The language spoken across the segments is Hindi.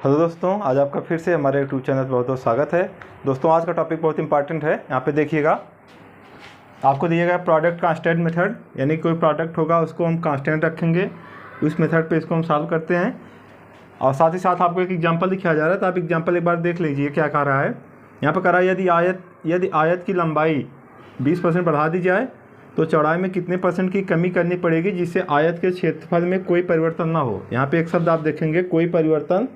हेलो दोस्तों, आज आपका फिर से हमारे यूट्यूब चैनल पर बहुत बहुत स्वागत है। दोस्तों, आज का टॉपिक बहुत इंपॉर्टेंट है। यहाँ पे देखिएगा, आपको दिया गया प्रोडक्ट कांस्टेंट मेथड, यानी कोई प्रोडक्ट होगा उसको हम कांस्टेंट रखेंगे, उस मेथड पे इसको हम सॉल्व करते हैं। और साथ ही साथ आपको एक एग्जांपल दिखाया जा रहा है, तो आप एग्जांपल एक बार देख लीजिए क्या कह रहा है। यहाँ पर कह रहा है यदि आयत की लंबाई 20% बढ़ा दी जाए तो चौड़ाई में कितने % की कमी करनी पड़ेगी जिससे आयत के क्षेत्रफल में कोई परिवर्तन ना हो। यहाँ पे एक शब्द आप देखेंगे, कोई परिवर्तन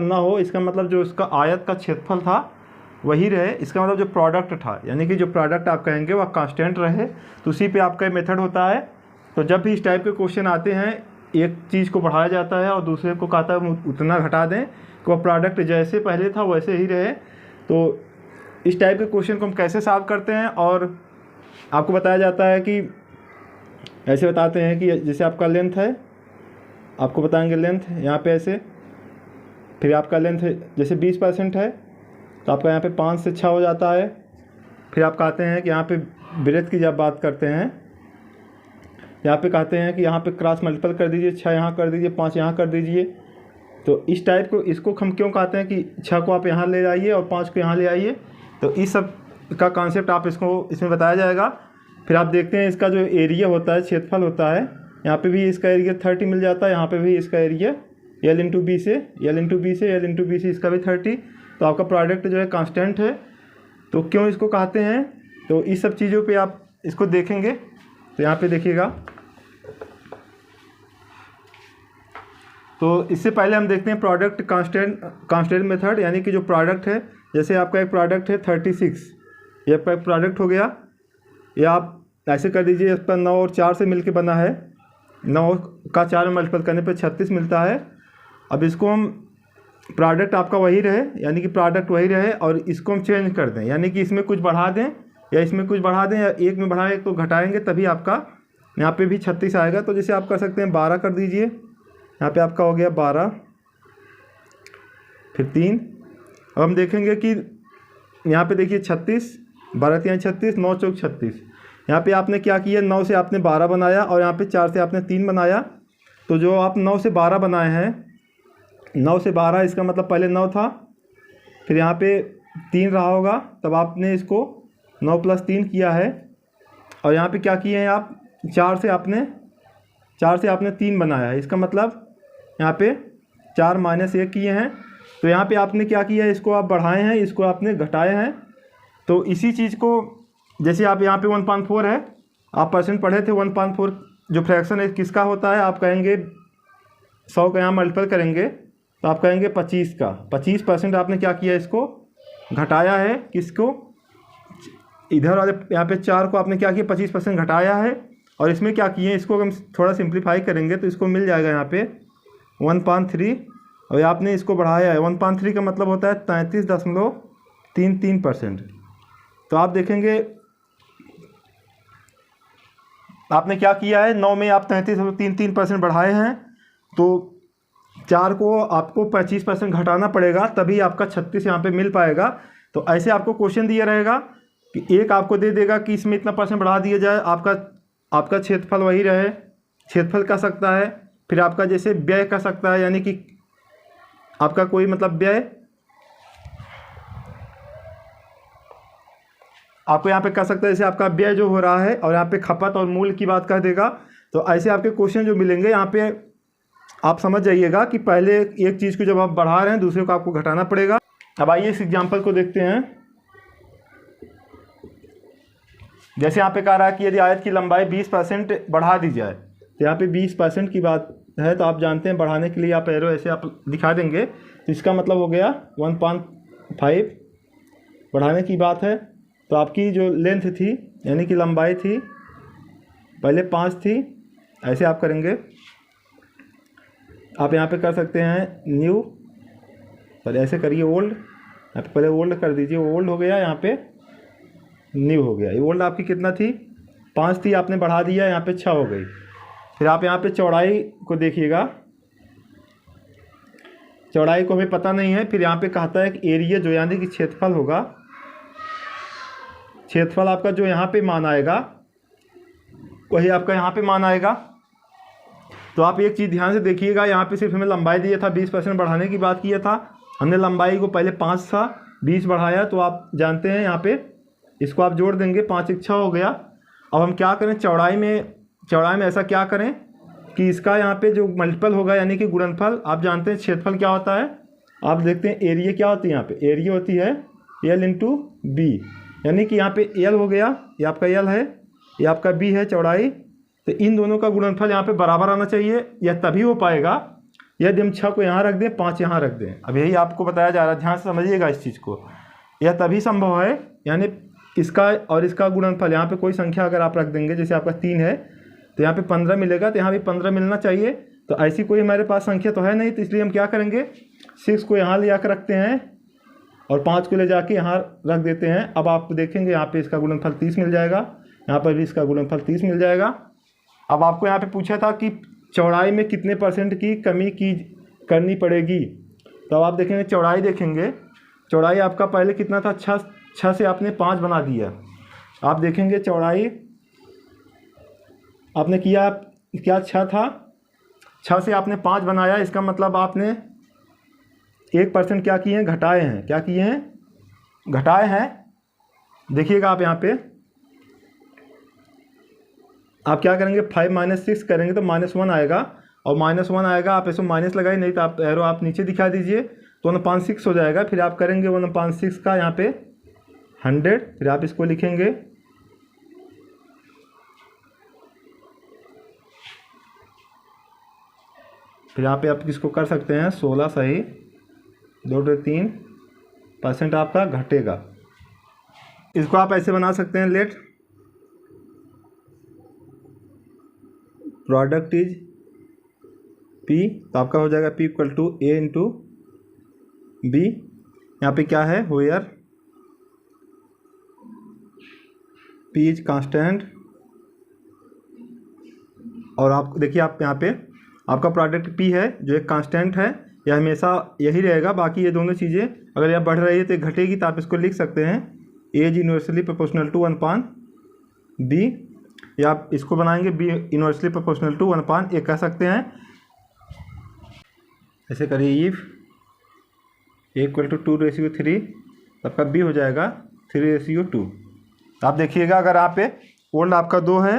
ना हो। इसका मतलब जो उसका आयत का क्षेत्रफल था वही रहे। इसका मतलब जो प्रोडक्ट था, यानी कि जो प्रोडक्ट आप कहेंगे वह कांस्टेंट रहे। तो उसी पे आपका मेथड होता है। तो जब भी इस टाइप के क्वेश्चन आते हैं, एक चीज़ को बढ़ाया जाता है और दूसरे को कहता है उतना घटा दें कि वह प्रोडक्ट जैसे पहले था वैसे ही रहे। तो इस टाइप के क्वेश्चन को हम कैसे सॉल्व करते हैं, और आपको बताया जाता है कि ऐसे बताते हैं कि जैसे आपका लेंथ है, आपको बताएंगे लेंथ यहाँ पे ऐसे, फिर आपका लेंथ जैसे 20% है तो आपका यहाँ पे 5 से 6 हो जाता है। फिर आप कहते हैं कि यहाँ पे ब्रेथ की जब बात करते हैं, यहाँ पे कहते हैं कि यहाँ पे क्रॉस मल्टीपल कर दीजिए, 6 यहाँ कर दीजिए, 5 यहाँ कर दीजिए। तो इस टाइप को, इसको हम क्यों कहते हैं कि 6 को आप यहाँ ले आइए और 5 को यहाँ ले आइए। तो इस सब का कॉन्सेप्ट आप इसमें बताया जाएगा। फिर आप देखते हैं इसका जो एरिया होता है, क्षेत्रफल होता है, यहाँ पे भी इसका एरिया 30 मिल जाता है, यहाँ पे भी इसका एरिया L इंटू बी से इसका भी 30। तो आपका प्रोडक्ट जो है कांस्टेंट है। तो क्यों इसको कहते हैं, तो इस सब चीज़ों पे आप इसको देखेंगे। तो यहाँ पे देखिएगा, तो इससे पहले हम देखते हैं प्रोडक्ट कांस्टेंट मेथड, यानी कि जो प्रोडक्ट है, जैसे आपका एक प्रोडक्ट है 36, ये आपका एक प्रोडक्ट हो गया। या आप ऐसे कर दीजिए, इस पर 9 और 4 से मिलके बना है, 9 का 4 में मल्टीपल करने पर 36 मिलता है। अब इसको हम प्रोडक्ट आपका वही रहे, यानी कि प्रोडक्ट वही रहे, और इसको हम चेंज कर दें, यानी कि इसमें कुछ बढ़ा दें या इसमें कुछ बढ़ा दें, या एक में बढ़ाएं तो घटाएंगे, तभी आपका यहाँ पे भी 36 आएगा। तो जैसे आप कर सकते हैं 12 कर दीजिए, यहाँ पे आपका हो गया 12, फिर 3। अब हम देखेंगे कि यहाँ पे देखिए 36, 12 3 36, 9 चौक 36। यहाँ पे आपने क्या किया, 9 से आपने 12 बनाया और यहाँ पे 4 से आपने 3 बनाया। तो जो आप 9 से 12 बनाए हैं, 9 से 12, इसका मतलब पहले 9 था, फिर यहाँ पे 3 रहा होगा, तब आपने इसको 9 + 3 किया है। और यहाँ पे क्या किए हैं आप, 4 से आपने 3 बनाया है। इसका मतलब यहाँ पे 4 - 1 किए हैं। तो यहाँ पे आपने क्या किया है, इसको आप बढ़ाए हैं, इसको आपने घटाए हैं। तो इसी चीज़ को, जैसे आप यहाँ पे 1/4 है, आप परसेंट पढ़े थे, 1/4 जो फ्रैक्शन है किसका होता है, आप कहेंगे 100 का यहाँ मल्टीपल करेंगे तो आप कहेंगे 25 का। 25% आपने क्या किया, इसको घटाया है। किसको, इधर वाले यहाँ पे 4 को आपने क्या किया, 25% घटाया है। और इसमें क्या किए, इसको हम थोड़ा सिंप्लीफाई करेंगे तो इसको मिल जाएगा यहाँ पे 1/3, और आपने इसको बढ़ाया है। 1/3 का मतलब होता है 33.33%। तो आप देखेंगे आपने क्या किया है, 9 में आप 33.33% बढ़ाए हैं, तो 4 को आपको 25% घटाना पड़ेगा, तभी आपका 36 यहाँ पे मिल पाएगा। तो ऐसे आपको क्वेश्चन दिया रहेगा कि एक आपको दे देगा कि इसमें इतना % बढ़ा दिया जाए, आपका क्षेत्रफल वही रहे, क्षेत्रफल का सकता है। फिर आपका जैसे व्यय का सकता है, यानी कि आपका कोई मतलब व्यय आपको यहाँ पे कह सकता है, जैसे आपका व्यय जो हो रहा है, और यहाँ पे खपत और मूल्य की बात कह देगा। तो ऐसे आपके क्वेश्चन जो मिलेंगे यहाँ पे, आप समझ जाइएगा कि पहले एक चीज़ को जब आप बढ़ा रहे हैं, दूसरे को आपको घटाना पड़ेगा। अब आइए इस एग्जांपल को देखते हैं। जैसे यहाँ पे कह रहा है कि यदि आयत की लंबाई 20% बढ़ा दी जाए, तो यहाँ पे 20% की बात है, तो आप जानते हैं बढ़ाने के लिए आप एरो ऐसे आप दिखा देंगे, तो इसका मतलब हो गया 1/5 बढ़ाने की बात है। तो आपकी जो लेंथ थी, यानी कि लंबाई थी, पहले 5 थी, ऐसे आप करेंगे। आप यहाँ पे कर सकते हैं न्यू, पर ऐसे करिए ओल्ड, यहाँ पे पहले ओल्ड कर दीजिए, ओल्ड हो गया, यहाँ पे न्यू हो गया। ये ओल्ड आपकी कितना थी, 5 थी, आपने बढ़ा दिया, यहाँ पे 6 हो गई। फिर आप यहाँ पे चौड़ाई को देखिएगा, चौड़ाई को हमें पता नहीं है। फिर यहाँ पे कहता है कि एरिया जो यानी कि क्षेत्रफल होगा, क्षेत्रफल आपका जो यहाँ पे मान आएगा वही आपका यहाँ पे मान आएगा। तो आप एक चीज़ ध्यान से देखिएगा, यहाँ पे सिर्फ हमें लंबाई दिया था, 20% बढ़ाने की बात किया था हमने। लंबाई को पहले 5 था, 20 बढ़ाया, तो आप जानते हैं यहाँ पे इसको आप जोड़ देंगे, 5 1 6 हो गया। अब हम क्या करें, चौड़ाई में ऐसा क्या करें कि इसका यहाँ पे जो मल्टीपल होगा यानी कि गुणनफल, आप जानते हैं क्षेत्रफल क्या होता है, आप देखते हैं एरिया क्या होती है, यहाँ पे एरिया होती है L इंटू बी, यानी कि यहाँ पे L हो गया, ये आपका L है, ये आपका B है चौड़ाई। तो इन दोनों का गुणनफल यहाँ पे बराबर आना चाहिए, यह तभी हो पाएगा यदि हम 6 को यहाँ रख दें, 5 यहाँ रख दें। अब यही आपको बताया जा रहा है, ध्यान से समझिएगा इस चीज़ को। यह तभी संभव है, यानी इसका और इसका गुणनफल, यहाँ पे कोई संख्या अगर आप रख देंगे, जैसे आपका 3 है तो यहाँ पे 15 मिलेगा, तो यहाँ भी 15 मिलना चाहिए। तो ऐसी कोई हमारे पास संख्या तो है नहीं, तो इसलिए हम क्या करेंगे, 6 को यहाँ ले जाकर रखते हैं और 5 को ले जाके यहाँ रख देते हैं। अब आप देखेंगे यहाँ पे इसका गुणनफल 30 मिल जाएगा, यहाँ पर भी इसका गुणनफल 30 मिल जाएगा। अब आपको यहाँ पे पूछा था कि चौड़ाई में कितने % की कमी करनी पड़ेगी, तो आप देखेंगे चौड़ाई देखेंगे, चौड़ाई आपका पहले कितना था, 6 से आपने 5 बना दिया। आप देखेंगे चौड़ाई आपने किया क्या, 6 था, 6 से आपने 5 बनाया, इसका मतलब आपने 1% क्या किए हैं, घटाए हैं। क्या किए हैं, घटाए हैं। देखिएगा आप यहाँ पे आप क्या करेंगे, 5 - 6 करेंगे तो -1 आएगा, और -1 आएगा, आप इसमें माइनस लगाइए, नहीं तो आप एरो आप नीचे दिखा दीजिए, तो 1/6 हो जाएगा। फिर आप करेंगे 1/6 का यहाँ पे 100, फिर आप इसको लिखेंगे, फिर यहाँ पे आप किसको कर सकते हैं, 16 सही 2-3% आपका घटेगा। इसको आप ऐसे बना सकते हैं, लेट प्रोडक्ट इज P, तो आपका हो जाएगा P = A इंटू B। यहाँ पे क्या है, वेयर P इज कांस्टेंट, और आप देखिए आप यहाँ पे आपका प्रोडक्ट P है जो एक कांस्टेंट है, यह हमेशा यही रहेगा। बाकी ये दोनों चीज़ें अगर यह बढ़ रही है तो घटेगी, तो आप इसको लिख सकते हैं A is inversely proportional to 1/B, या आप इसको बनाएंगे B inversely proportional to 1/A कह सकते हैं। ऐसे करिए, इफ A = 2:3, आपका B हो जाएगा 3:2। तो आप देखिएगा, अगर आप पे ओल्ड आपका 2 है,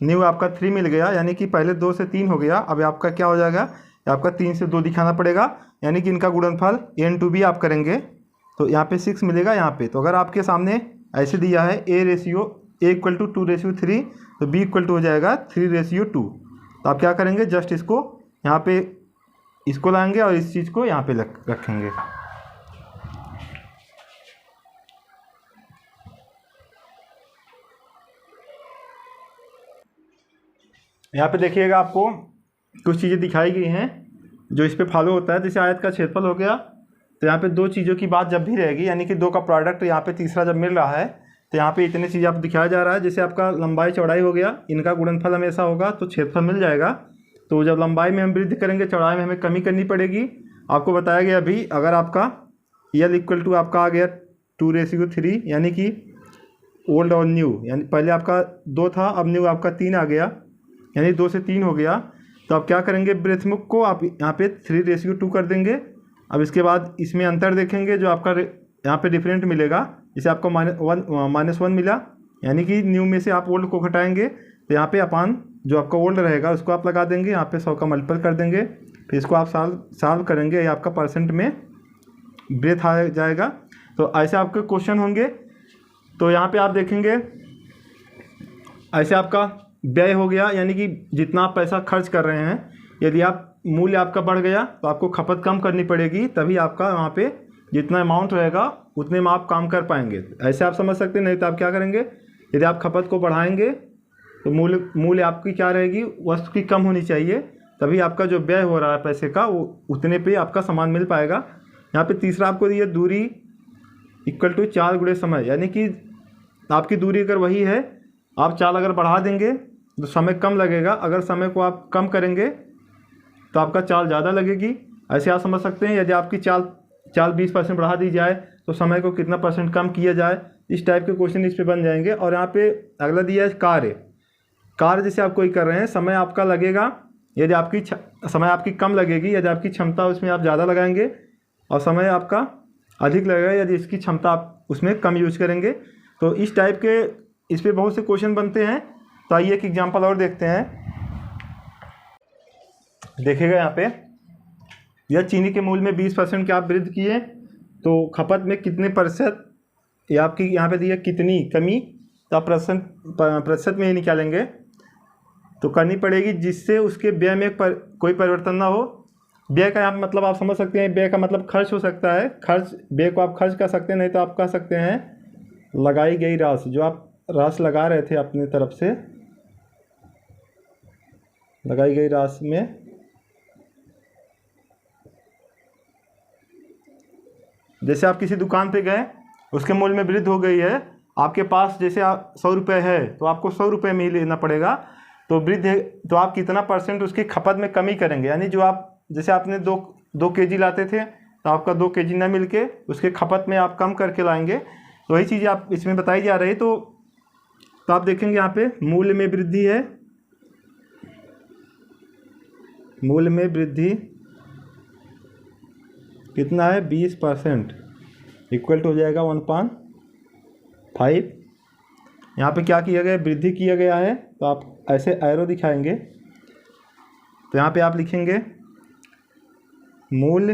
न्यू आपका 3 मिल गया, यानी कि पहले 2 से 3 हो गया, अब आपका क्या हो जाएगा, आपका 3 से 2 दिखाना पड़ेगा, यानी कि इनका गुणनफल A इंटू B आप करेंगे तो यहाँ पे 6 मिलेगा यहाँ पे। तो अगर आपके सामने ऐसे दिया है A = 2:3, तो B = हो जाएगा 3:2। तो आप क्या करेंगे, जस्ट इसको यहाँ पे इसको लाएंगे और इस चीज़ को यहाँ पे रखेंगे। यहाँ पे देखिएगा आपको कुछ चीज़ें दिखाई गई हैं जो इस पे फॉलो होता है। जैसे आयत का क्षेत्रफल हो गया, तो यहाँ पे 2 चीज़ों की बात जब भी रहेगी, यानी कि 2 का प्रोडक्ट यहाँ पे तीसरा जब मिल रहा है, तो यहाँ पे इतनी चीज़ आपको दिखाया जा रहा है। जैसे आपका लंबाई चौड़ाई हो गया, इनका गुणनफल हमेशा होगा तो क्षेत्रफल मिल जाएगा। तो जब लंबाई में हम वृद्धि करेंगे, चौड़ाई में हमें कमी करनी पड़ेगी। आपको बताया गया अभी, अगर आपका L = आपका आ गया 2:3, यानी कि ओल्ड और न्यू, यानी पहले आपका 2 था, अब न्यू आपका 3 आ गया, यानी 2 से 3 हो गया। तो आप क्या करेंगे, ब्रेथमुख को आप यहाँ पे 3:2 कर देंगे। अब इसके बाद इसमें अंतर देखेंगे, जो आपका यहाँ पे डिफरेंट मिलेगा। जैसे आपको -1 मिला, यानी कि न्यू में से आप ओल्ड को घटाएंगे, तो यहाँ पे अपान जो आपका ओल्ड रहेगा उसको आप लगा देंगे, यहाँ पे 100 का मल्टीपल कर देंगे, फिर इसको आप सॉल्व करेंगे, ये आपका % में ब्रेथ आ जाएगा। तो ऐसे आपके क्वेश्चन होंगे। तो यहाँ पे आप देखेंगे ऐसे आपका व्यय हो गया, यानी कि जितना आप पैसा खर्च कर रहे हैं, यदि आप मूल्य आपका बढ़ गया तो आपको खपत कम करनी पड़ेगी, तभी आपका वहाँ पे जितना अमाउंट रहेगा उतने में आप काम कर पाएंगे। ऐसे आप समझ सकते हैं। नहीं तो आप क्या करेंगे, यदि आप खपत को बढ़ाएंगे तो मूल्य आपकी क्या रहेगी, वस्तु की कम होनी चाहिए, तभी आपका जो व्यय हो रहा है पैसे का वो उतने पे आपका सामान मिल पाएगा। यहाँ पे तीसरा आपको दिया, दूरी = 4 × समय, यानी कि आपकी दूरी अगर वही है, आप चाल अगर बढ़ा देंगे तो समय कम लगेगा, अगर समय को आप कम करेंगे तो आपका चाल ज़्यादा लगेगी। ऐसे आप समझ सकते हैं। यदि आपकी चाल 20% बढ़ा दी जाए तो समय को कितना % कम किया जाए, इस टाइप के क्वेश्चन इस पे बन जाएंगे। और यहाँ पे अगला दिया है कार्य। जैसे आप कोई कर रहे हैं, समय आपका लगेगा, यदि आपकी समय आपकी कम लगेगी, यदि आपकी क्षमता उसमें आप ज़्यादा लगाएंगे, और समय आपका अधिक लगेगा यदि इसकी क्षमता आप उसमें कम यूज करेंगे। तो इस टाइप के इस पर बहुत से क्वेश्चन बनते हैं। तो आइए एक एग्जांपल और देखते हैं। देखिएगा यहाँ पे, यह चीनी के मूल्य में 20% की आप वृद्धि किए तो खपत में कितने प्रतिशत, या आपकी यहाँ पे दी है कितनी कमी, तो आप प्रतिशत में ही निकालेंगे। तो करनी पड़ेगी जिससे उसके व्यय में कोई परिवर्तन ना हो। व्यय का यहाँ मतलब आप समझ सकते हैं, व्यय का मतलब खर्च हो सकता है। खर्च, व्यय को आप खर्च कर सकते हैं, नहीं तो आप कह सकते हैं लगाई गई राशि। जो आप राशि लगा रहे थे अपनी तरफ से, लगाई गई राशि में जैसे आप किसी दुकान पे गए, उसके मूल्य में वृद्धि हो गई है, आपके पास जैसे 100 रुपये है तो आपको 100 रुपये में ही लेना पड़ेगा। तो वृद्धि, तो आप कितना % उसकी खपत में कमी करेंगे, यानी जो आप जैसे आपने 2 kg लाते थे तो आपका 2 kg ना मिल के उसके खपत में आप कम करके लाएंगे। तो वही चीज़ आप इसमें बताई जा रही है। तो आप देखेंगे यहाँ पे मूल्य में वृद्धि है, मूल्य में वृद्धि कितना है 20%, इक्वल टू हो जाएगा 1/5। यहाँ पे क्या किया गया, वृद्धि किया गया है। तो आप ऐसे एरो दिखाएंगे, तो यहाँ पे आप लिखेंगे मूल्य,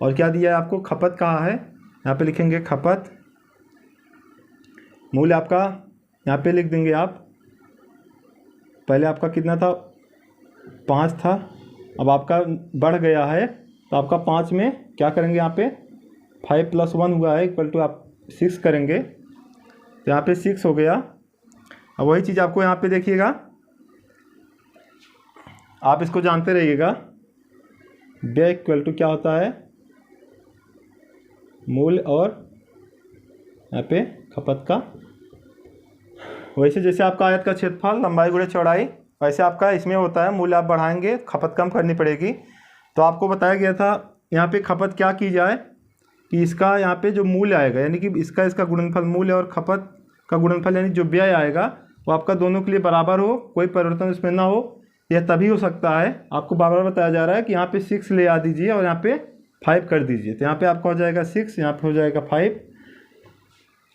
और क्या दिया है आपको, खपत कहाँ है, यहाँ पे लिखेंगे खपत। मूल्य आपका यहाँ पे लिख देंगे आप, पहले आपका कितना था 5 था, अब आपका बढ़ गया है तो आपका 5 में क्या करेंगे, यहाँ पे 5 + 1 हुआ है, इक्वल टू आप 6 करेंगे। तो यहाँ पे 6 हो गया। अब वही चीज़ आपको यहाँ पे देखिएगा, आप इसको जानते रहिएगा, व्यय इक्वल टू क्या होता है, मूल्य और यहाँ पे खपत का। वैसे जैसे आपका आयत का क्षेत्रफल लंबाई गुणे चौड़ाई, वैसे आपका इसमें होता है मूल्य आप बढ़ाएंगे, खपत कम करनी पड़ेगी। तो आपको बताया गया था यहाँ पे खपत क्या की जाए कि इसका यहाँ पे जो मूल्य आएगा, यानी कि इसका गुणनफल, मूल्य और खपत का गुणनफल, यानी जो व्यय आएगा वो आपका दोनों के लिए बराबर हो, कोई परिवर्तन इसमें ना हो। यह तभी हो सकता है, आपको बार-बार बताया जा रहा है कि यहाँ पे 6 ले आ दीजिए और यहाँ पे 5 कर दीजिए। तो यहाँ पे आपका हो जाएगा 6, यहाँ पे हो जाएगा 5।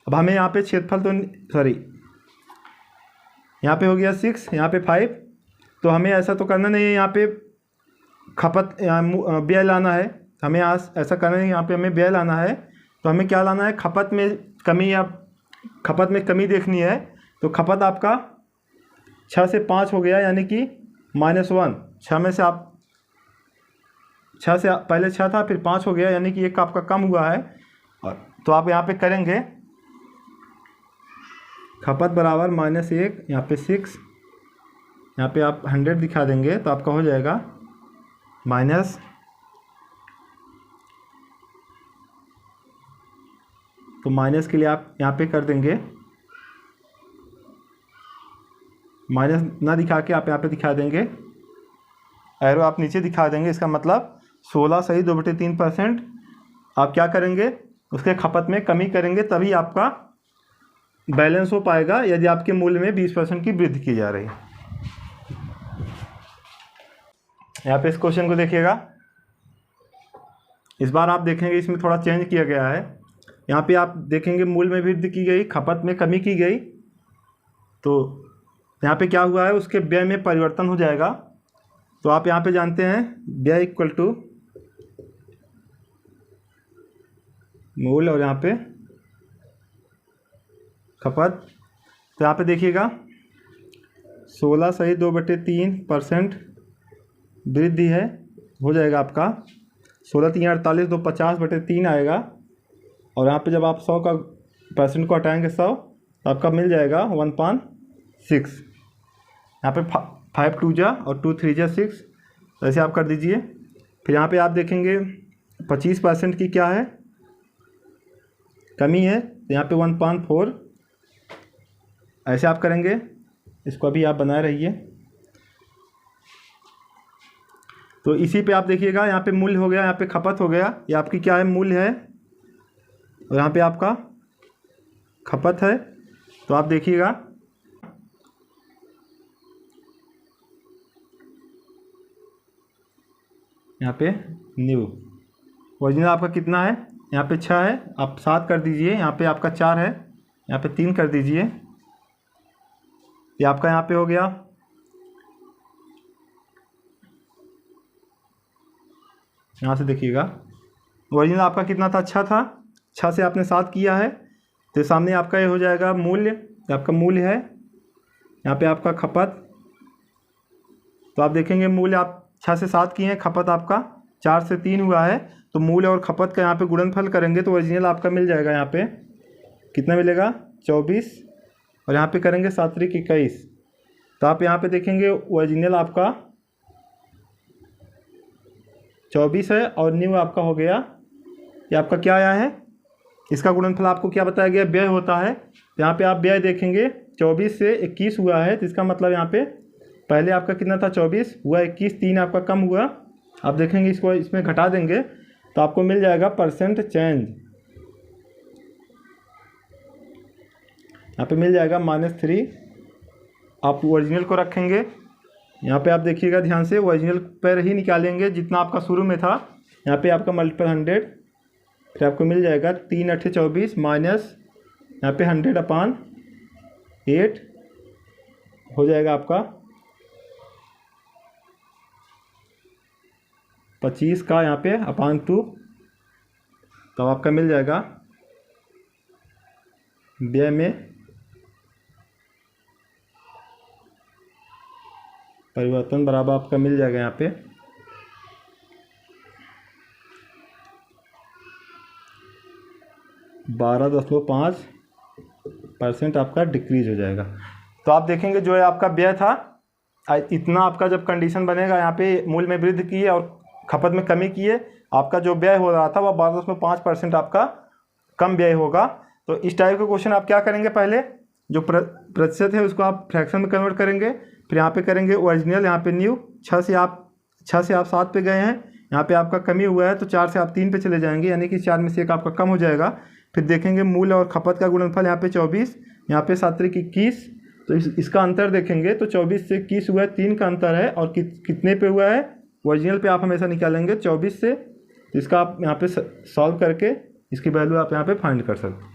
अब हमें यहाँ पे क्षेत्रफल तो यहाँ पे हो गया 6, यहाँ पे 5। तो हमें ऐसा तो करना नहीं है यहाँ पे खपत व्यय लाना है, हमें ऐसा करना है, यहाँ पे हमें व्यय लाना है। तो हमें क्या लाना है, खपत में कमी, या खपत में कमी देखनी है। तो खपत आपका 6 से 5 हो गया, यानी कि -1। 6 में से आप 6 से पहले 6 था, फिर 5 हो गया, यानी कि 1 आपका कम हुआ है। और तो आप यहाँ पे करेंगे खपत बराबर -1, यहाँ पे 6, यहाँ पे आप 100 दिखा देंगे तो आपका हो जाएगा माइनस, तो माइनस के लिए आप यहाँ पे कर देंगे, माइनस ना दिखा के आप यहाँ पे दिखा देंगे, एरो आप नीचे दिखा देंगे। इसका मतलब 16 सही 2/3% आप क्या करेंगे, उसके खपत में कमी करेंगे, तभी आपका बैलेंस हो पाएगा, यदि आपके मूल्य में 20% की वृद्धि की जा रही है। यहाँ पे इस क्वेश्चन को देखिएगा, इस बार आप देखेंगे इसमें थोड़ा चेंज किया गया है। यहाँ पे आप देखेंगे मूल्य में वृद्धि की गई, खपत में कमी की गई। तो यहाँ पे क्या हुआ है, उसके व्यय में परिवर्तन हो जाएगा। तो आप यहाँ पे जानते हैं व्यय इक्वल टू मूल्य और यहाँ पे खपत। तो यहाँ पे देखिएगा 16 सही 2/3% वृद्धि है, हो जाएगा आपका 16 × 3 = 48, 2 50/3 आएगा। और यहाँ पे जब आप 100 का % को हटाएंगे 100, तो आपका मिल जाएगा 1/6। यहाँ पे 5 2 जा और 2 3 जा 6, तो ऐसे आप कर दीजिए। फिर यहाँ पे आप देखेंगे 25% की क्या है, कमी है, तो यहाँ पे 1/4 ऐसे आप करेंगे। इसको अभी आप बनाए रहिए। तो इसी पे आप देखिएगा, यहाँ पे मूल्य हो गया, यहाँ पे खपत हो गया, ये आपकी क्या है, मूल्य है, और यहाँ पे आपका खपत है। तो आप देखिएगा यहाँ पे न्यू। ओरिजिनल आपका कितना है, यहाँ पे 6 है, आप 7 कर दीजिए। यहाँ पे आपका 4 है, यहाँ पे 3 कर दीजिए। ये आपका यहाँ पे हो गया। यहाँ से देखिएगा ओरिजिनल आपका कितना था, 6 था। 6 से आपने 7 किया है तो सामने आपका ये हो जाएगा मूल्य। आपका मूल्य है यहाँ पे आपका खपत। तो आप देखेंगे मूल्य आप 6 से 7 किए हैं, खपत आपका 4 से 3 हुआ है। तो मूल्य और खपत का यहाँ पे गुणनफल करेंगे तो ओरिजिनल आपका मिल जाएगा। यहाँ पे कितना मिलेगा, 24, और यहाँ पे करेंगे 7 त्रिक 21। तो आप यहाँ पे देखेंगे ओरिजिनल आपका 24 है और न्यू आपका हो गया। ये आपका क्या आया है, इसका गुणनफल आपको क्या बताया गया, व्यय होता है। यहाँ पे आप व्यय देखेंगे 24 से 21 हुआ है, तो इसका मतलब यहाँ पे पहले आपका कितना था, 24 हुआ, 21, 3 आपका कम हुआ। आप देखेंगे इसको इसमें घटा देंगे तो आपको मिल जाएगा परसेंट चेंज। यहाँ पे मिल जाएगा -3। आप ओरिजिनल को रखेंगे, यहाँ पे आप देखिएगा ध्यान से, ओरिजिनल पर ही निकालेंगे जितना आपका शुरू में था। यहाँ पे आपका मल्टीपल 100, फिर आपको मिल जाएगा 3 8 24 माइनस यहाँ पे 100/8 हो जाएगा आपका 25 का यहाँ पे /2। तो आपका मिल जाएगा व्यय में परिवर्तन बराबर आपका मिल जाएगा यहाँ पे 12.5% आपका डिक्रीज हो जाएगा। तो आप देखेंगे जो है आपका व्यय था इतना, आपका जब कंडीशन बनेगा यहाँ पे मूल्य में वृद्धि की है और खपत में कमी की है, आपका जो व्यय हो रहा था वह 12.5% आपका कम व्यय होगा। तो इस टाइप के क्वेश्चन आप क्या करेंगे, पहले जो प्रतिशत है उसको आप फ्रैक्शन में कन्वर्ट करेंगे, फिर यहाँ पे करेंगे ओरिजिनल, यहाँ पे न्यू। 6 से आप 7 पे गए हैं, यहाँ पे आपका कमी हुआ है तो 4 से आप 3 पे चले जाएंगे, यानी कि 4 में से 1 आपका कम हो जाएगा। फिर देखेंगे मूल्य और खपत का गुणनफल, यहाँ पे 24, यहाँ पे 7 त्रिक 21। तो इसका अंतर देखेंगे तो 24 से 21 हुआ है, 3 का अंतर है। और कितने पे हुआ है, ओरिजिनल पे आप हमेशा निकालेंगे 24 से। तो इसका आप यहाँ पे सॉल्व करके इसकी वैल्यू आप यहाँ पे फाइंड कर सकते हैं।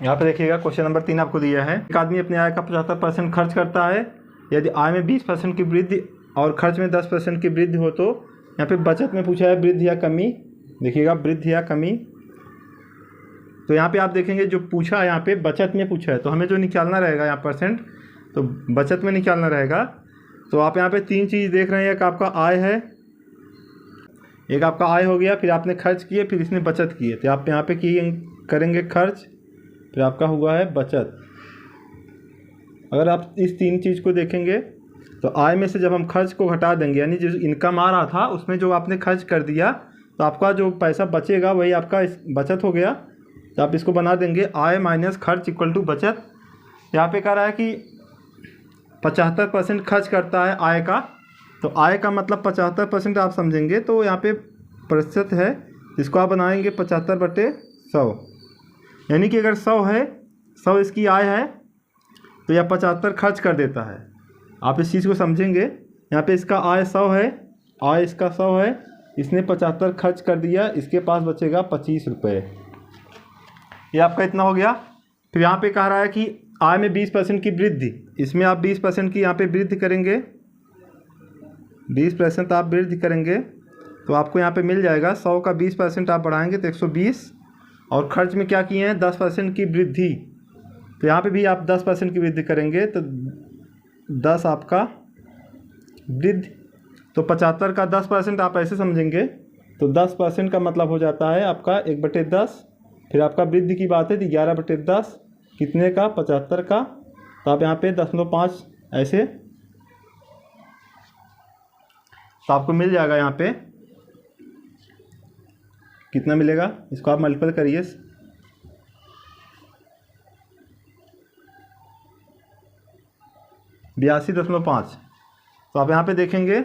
यहाँ पे देखिएगा क्वेश्चन नंबर 3 आपको दिया है, एक आदमी अपने आय का 75% खर्च करता है। यदि आय में 20% की वृद्धि और खर्च में 10% की वृद्धि हो तो यहाँ पे बचत में पूछा है वृद्धि या कमी। देखिएगा वृद्धि या कमी, तो यहाँ पे आप देखेंगे जो पूछा है यहाँ पे बचत में पूछा है, तो हमें जो निकालना रहेगा यहाँ परसेंट, तो बचत में निकालना रहेगा। तो आप यहाँ पे 3 चीज़ देख रहे हैं, एक आपका आय है, एक आपका आय हो गया, फिर आपने खर्च किए, फिर इसने बचत किए। तो आप यहाँ पे करेंगे खर्च, फिर आपका हुआ है बचत। अगर आप इस 3 चीज़ को देखेंगे तो आय में से जब हम खर्च को घटा देंगे, यानी जो इनकम आ रहा था उसमें जो आपने खर्च कर दिया, तो आपका जो पैसा बचेगा वही आपका बचत हो गया। तो आप इसको बना देंगे आय माइनस खर्च इक्वल टू बचत। यहाँ पे कह रहा है कि 75% खर्च करता है आय का, तो आय का मतलब 75% आप समझेंगे, तो यहाँ पे प्रतिशत है, इसको आप बनाएंगे 75/100, यानी कि अगर 100 है, 100 इसकी आय है, तो यह 75 खर्च कर देता है। आप इस चीज़ को समझेंगे, यहाँ पे इसका आय 100 है, आय इसका 100 है, इसने 75 खर्च कर दिया, इसके पास बचेगा 25 रुपये। ये आपका इतना हो गया। फिर यहाँ पे कह रहा है कि आय में 20% की वृद्धि, इसमें आप 20% की यहाँ पे वृद्धि करेंगे, 20% आप वृद्धि करेंगे तो आपको यहाँ पे मिल जाएगा 100 का 20% आप बढ़ाएंगे तो 120। और खर्च में क्या किए हैं, 10% की वृद्धि, तो यहाँ पे भी आप 10% की वृद्धि करेंगे तो 10 आपका वृद्धि, तो 75 का 10% आप ऐसे समझेंगे, तो 10% का मतलब हो जाता है आपका 1/10। फिर आपका वृद्धि की बात है तो 11/10 कितने का, 75 का, तो आप यहाँ पे 0.5 ऐसे, तो आपको मिल जाएगा यहाँ पे कितना मिलेगा, इसको आप मल्टीपल करिए, 82.5। तो आप यहाँ पे देखेंगे,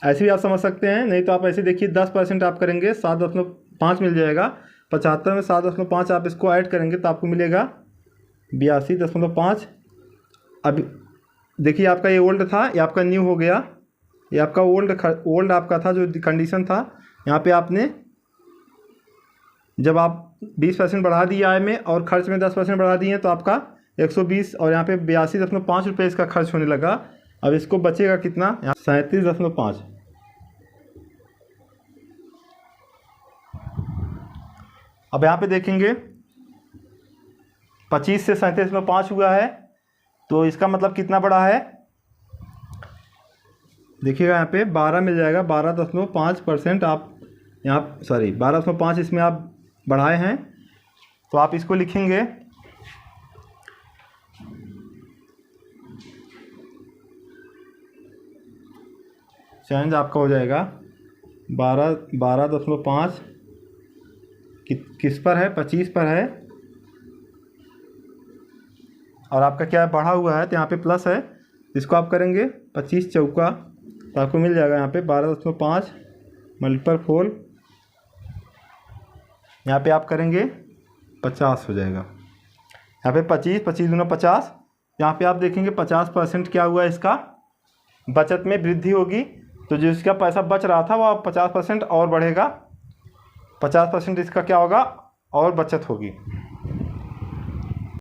ऐसे भी आप समझ सकते हैं, नहीं तो आप ऐसे देखिए 10% आप करेंगे 7.5 मिल जाएगा। 75 में 7.5 आप इसको ऐड करेंगे तो आपको मिलेगा 82.5। अब देखिए आपका ये ओल्ड था, ये आपका न्यू हो गया, ये आपका ओल्ड आपका था जो कंडीशन था। यहाँ पे आपने जब आप 20% बढ़ा दिए आय में और खर्च में 10% बढ़ा दिए तो आपका 120 और यहाँ पे 82.5 रुपये इसका खर्च होने लगा। अब इसको बचेगा कितना, 37.5। अब यहाँ पे देखेंगे 25 से 37.5 हुआ है, तो इसका मतलब कितना बढ़ा है, देखिएगा यहाँ पे 12 मिल जाएगा। 12.5% आप यहाँ 12.5 इसमें आप बढ़ाए हैं, तो आप इसको लिखेंगे चेंज आपका हो जाएगा 12.5 किस पर है, 25 पर है, और आपका क्या है बढ़ा हुआ है तो यहाँ पे प्लस है, इसको आप करेंगे 25 चौका तो आपको मिल जाएगा यहाँ पे 12.5 मल्टीपल 4, यहाँ पे आप करेंगे 50 हो जाएगा। यहाँ पे 25 दूना 50, यहाँ पे आप देखेंगे 50% क्या हुआ, इसका बचत में वृद्धि होगी। तो जो इसका पैसा बच रहा था वो 50% और बढ़ेगा, 50% इसका क्या होगा और बचत होगी।